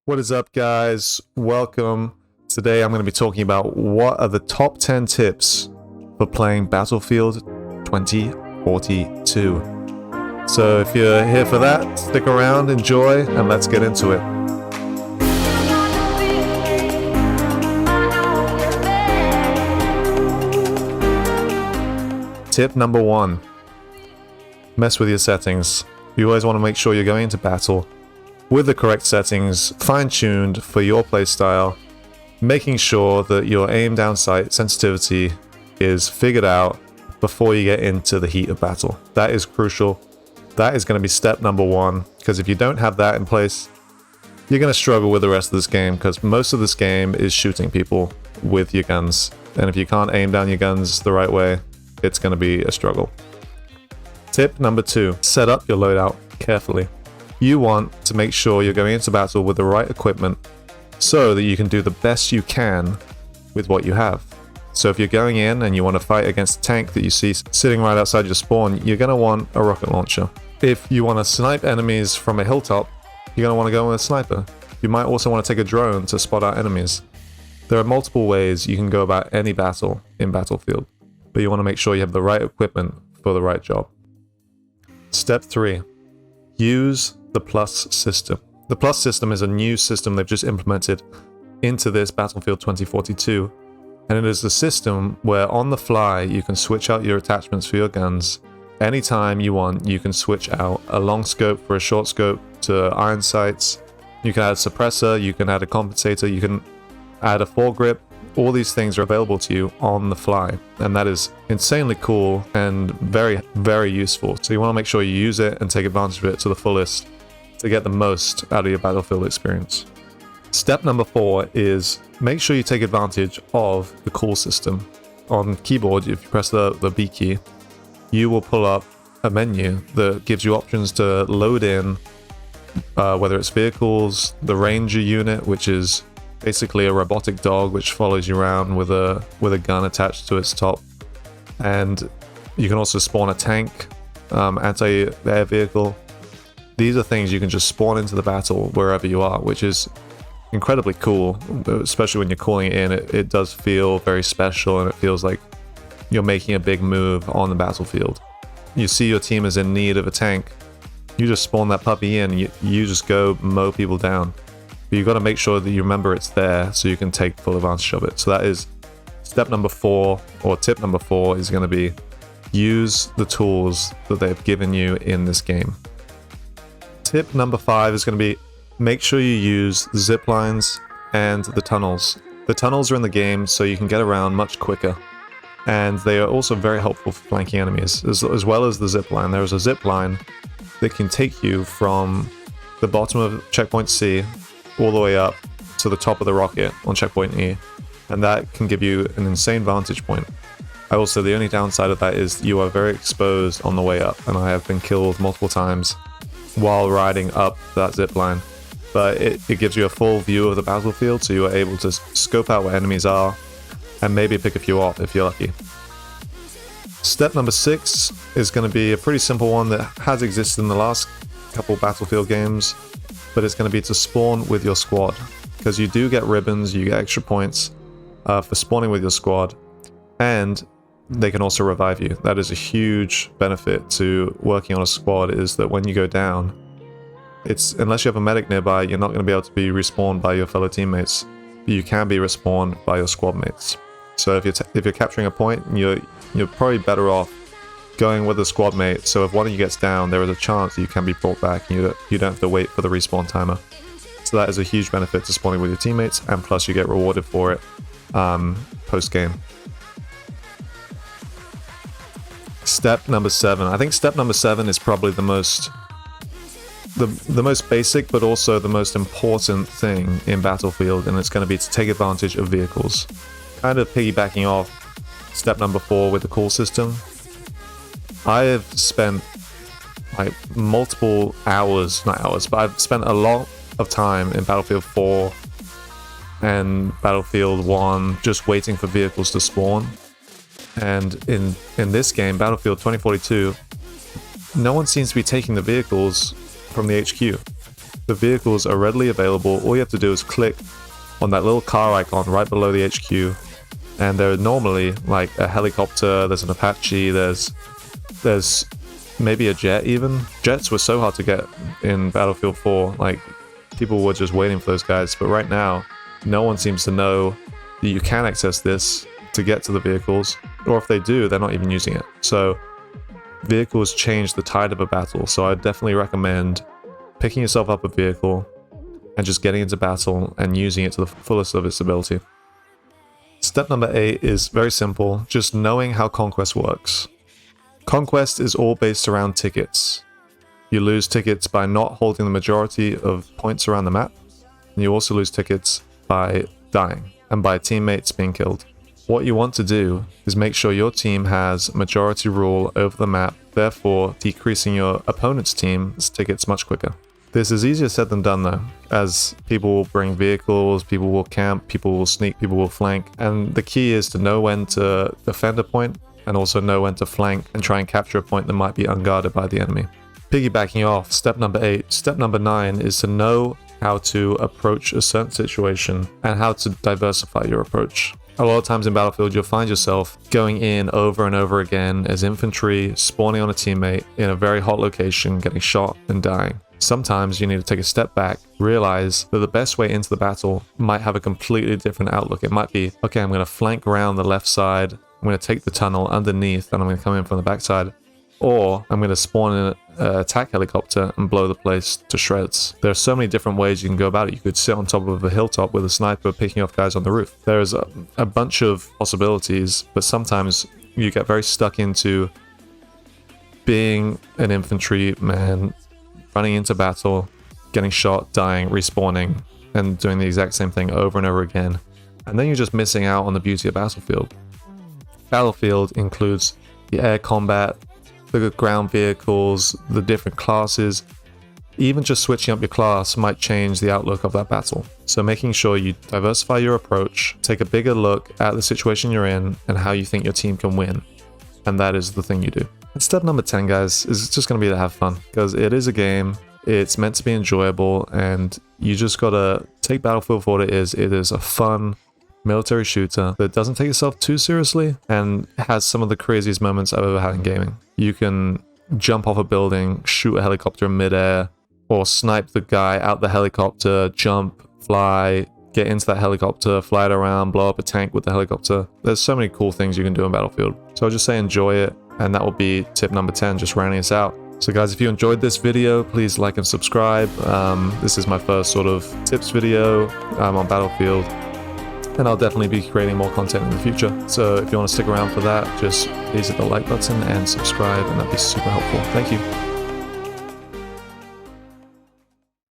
What is up, guys? Welcome. Today I'm going to be talking about what are the top 10 tips for playing Battlefield 2042. So if you're here for that, stick around, enjoy, and let's get into it. Tip number 1. Mess with your settings. You always want to make sure you're going into battle with the correct settings, fine-tuned for your playstyle, making sure that your aim down sight sensitivity is figured out before you get into the heat of battle. That is crucial. That is going to be step number 1, because if you don't have that in place, you're going to struggle with the rest of this game, because most of this game is shooting people with your guns, and if you can't aim down your guns the right way, it's going to be a struggle. Tip number 2, set up your loadout carefully. You want to make sure you're going into battle with the right equipment so that you can do the best you can with what you have. So if you're going in and you want to fight against a tank that you see sitting right outside your spawn, you're going to want a rocket launcher. If you want to snipe enemies from a hilltop, you're going to want to go with a sniper. You might also want to take a drone to spot out enemies. There are multiple ways you can go about any battle in Battlefield, but you want to make sure you have the right equipment for the right job. Step 3. Use the Plus system. The Plus system is a new system they've just implemented into this Battlefield 2042, and it is a system where on the fly you can switch out your attachments for your guns. Anytime you want, you can switch out a long scope for a short scope to iron sights. You can add a suppressor, you can add a compensator, you can add a foregrip. All these things are available to you on the fly, and that is insanely cool and very, very useful. So you want to make sure you use it and take advantage of it to the fullest to get the most out of your Battlefield experience. Step number 4 is make sure you take advantage of the call system. On keyboard, if you press the B key, you will pull up a menu that gives you options to load in whether it's vehicles, the Ranger unit, which is basically a robotic dog which follows you around with a gun attached to its top, and you can also spawn a tank, anti-air vehicle. These are things you can just spawn into the battle wherever you are, which is incredibly cool, especially when you're calling it in. It does feel very special, and it feels like you're making a big move on the battlefield. You see your team is in need of a tank, you just spawn that puppy in, you just go mow people down. But you've got to make sure that you remember it's there so you can take full advantage of it. So that is step number 4, or tip number 4 is going to be use the tools that they've given you in this game. Tip number 5 is going to be make sure you use the zip lines and the tunnels. The tunnels are in the game so you can get around much quicker, and they are also very helpful for flanking enemies, as well as the zip line. There is a zip line that can take you from the bottom of checkpoint C all the way up to the top of the rocket on checkpoint E, and that can give you an insane vantage point. Also, the only downside of that is you are very exposed on the way up, and I have been killed multiple times while riding up that zip line, but it gives you a full view of the battlefield, so you are able to scope out where enemies are and maybe pick a few off if you're lucky. Step number 6 is going to be a pretty simple one that has existed in the last couple Battlefield games, but it's going to be to spawn with your squad, because you do get ribbons, you get extra points for spawning with your squad, and they can also revive you. That is a huge benefit to working on a squad, is that when you go down, unless you have a medic nearby, you're not going to be able to be respawned by your fellow teammates. You can be respawned by your squad mates. So if you're capturing a point, you're probably better off going with a squad mate, so if one of you gets down, there is a chance you can be brought back and you don't have to wait for the respawn timer. So that is a huge benefit to spawning with your teammates, and plus you get rewarded for it post-game. Step number 7. I think step number 7 is probably the most basic, but also the most important thing in Battlefield, and it's going to be to take advantage of vehicles. Kind of piggybacking off step number 4 with the call system. I have spent like multiple hours, not hours, but I've spent a lot of time in Battlefield 4 and Battlefield 1 just waiting for vehicles to spawn. And in this game, Battlefield 2042, no one seems to be taking the vehicles from the HQ. The vehicles are readily available. All you have to do is click on that little car icon right below the HQ, and there are normally like a helicopter, there's an Apache, there's maybe a jet even. Jets were so hard to get in Battlefield 4, like people were just waiting for those guys, but right now no one seems to know that you can access this to get to the vehicles, or if they do, they're not even using it. So vehicles change the tide of a battle, so I definitely recommend picking yourself up a vehicle and just getting into battle and using it to the fullest of its ability. Step number 8 is very simple, just knowing how Conquest works. Conquest is all based around tickets. You lose tickets by not holding the majority of points around the map, and you also lose tickets by dying and by teammates being killed. What you want to do is make sure your team has majority rule over the map, therefore decreasing your opponent's team's tickets much quicker. This is easier said than done though, as people will bring vehicles, people will camp, people will sneak, people will flank, and the key is to know when to defend a point and also know when to flank and try and capture a point that might be unguarded by the enemy. Piggybacking off step number 8, step number 9 is to know how to approach a certain situation and how to diversify your approach. A lot of times in Battlefield, you'll find yourself going in over and over again as infantry, spawning on a teammate in a very hot location, getting shot and dying. Sometimes you need to take a step back, realize that the best way into the battle might have a completely different outlook. It might be, okay, I'm going to flank around the left side, I'm going to take the tunnel underneath, and I'm going to come in from the backside. Or I'm going to spawn in an attack helicopter and blow the place to shreds. There are so many different ways you can go about it. You could sit on top of a hilltop with a sniper picking off guys on the roof. There's a bunch of possibilities, but sometimes you get very stuck into being an infantryman, running into battle, getting shot, dying, respawning, and doing the exact same thing over and over again. And then you're just missing out on the beauty of Battlefield. Battlefield includes the air combat, the ground vehicles, the different classes. Even just switching up your class might change the outlook of that battle. So making sure you diversify your approach, take a bigger look at the situation you're in and how you think your team can win. And that is the thing you do. And step number 10, guys, is just going to be to have fun, because it is a game. It's meant to be enjoyable, and you just got to take Battlefield for what it is. It is a fun military shooter that doesn't take itself too seriously and has some of the craziest moments I've ever had in gaming. You can jump off a building, shoot a helicopter in midair, or snipe the guy out the helicopter, jump, fly, get into that helicopter, fly it around, blow up a tank with the helicopter. There's so many cool things you can do in Battlefield. So I'll just say enjoy it, and that will be tip number 10, just rounding us out. So guys, if you enjoyed this video, please like and subscribe. This is my first sort of tips video on Battlefield, and I'll definitely be creating more content in the future. So if you want to stick around for that, just please hit the like button and subscribe, and that'd be super helpful. Thank you.